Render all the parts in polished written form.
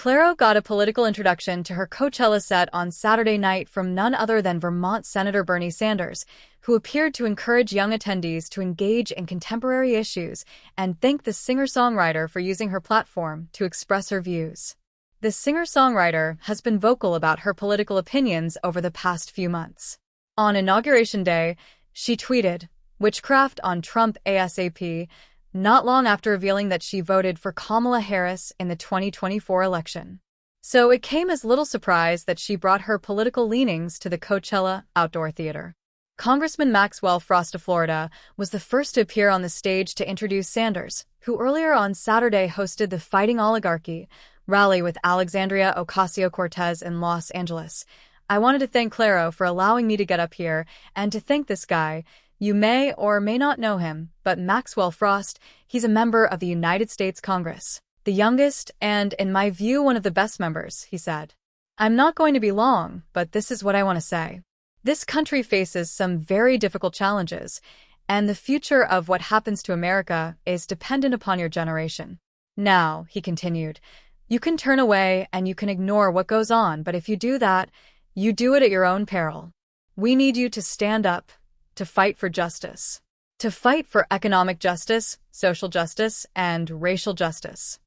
Clairo got a political introduction to her Coachella set on Saturday night from none other than Vermont Senator Bernie Sanders, who appeared to encourage young attendees to engage in contemporary issues and thank the singer-songwriter for using her platform to express her views. The singer-songwriter has been vocal about her political opinions over the past few months. On Inauguration Day, she tweeted, "Witchcraft on Trump ASAP," not long after revealing that she voted for Kamala Harris in the 2024 election. So it came as little surprise that she brought her political leanings to the Coachella outdoor theater. Congressman Maxwell Frost of Florida was the first to appear on the stage to introduce Sanders, who earlier on Saturday hosted the Fighting Oligarchy rally with Alexandria Ocasio-Cortez in Los Angeles. "I wanted to thank Clairo for allowing me to get up here and to thank this guy. You may or may not know him, but Maxwell Frost, he's a member of the United States Congress. The youngest and, in my view, one of the best members," he said. "I'm not going to be long, but this is what I want to say. This country faces some very difficult challenges, and the future of what happens to America is dependent upon your generation. Now," he continued, "you can turn away and you can ignore what goes on, but if you do that, you do it at your own peril. We need you to stand up, to fight for justice. To fight for economic justice, social justice, and racial justice."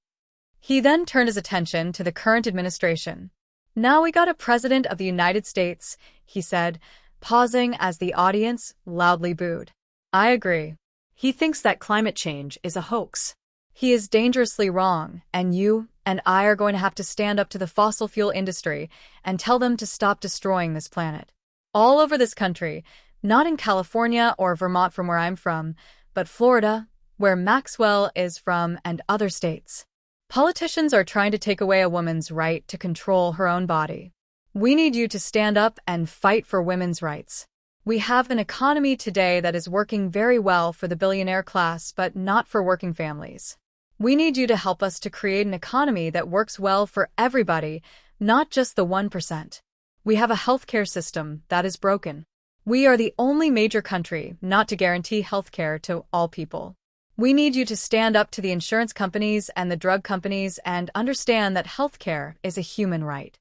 He then turned his attention to the current administration. "Now we got a president of the United States," he said, pausing as the audience loudly booed. "I agree. He thinks that climate change is a hoax. He is dangerously wrong, and you and I are going to have to stand up to the fossil fuel industry and tell them to stop destroying this planet." All over this country, not in California or Vermont from where I'm from, but Florida, where Maxwell is from, and other states. Politicians are trying to take away a woman's right to control her own body. We need you to stand up and fight for women's rights. We have an economy today that is working very well for the billionaire class, but not for working families. We need you to help us to create an economy that works well for everybody, not just the 1%. We have a healthcare system that is broken. We are the only major country not to guarantee healthcare to all people. We need you to stand up to the insurance companies and the drug companies and understand that healthcare is a human right.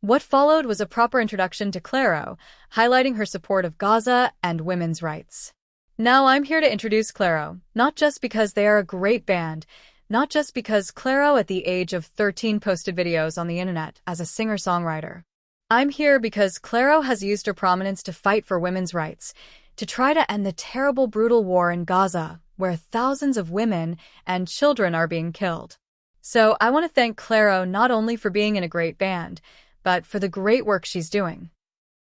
What followed was a proper introduction to Clairo, highlighting her support of Gaza and women's rights. Now I'm here to introduce Clairo, not just because they are a great band, not just because Clairo at the age of 13 posted videos on the internet as a singer-songwriter. I'm here because Clairo has used her prominence to fight for women's rights, to try to end the terrible, brutal war in Gaza, where thousands of women and children are being killed. So I want to thank Clairo not only for being in a great band, but for the great work she's doing.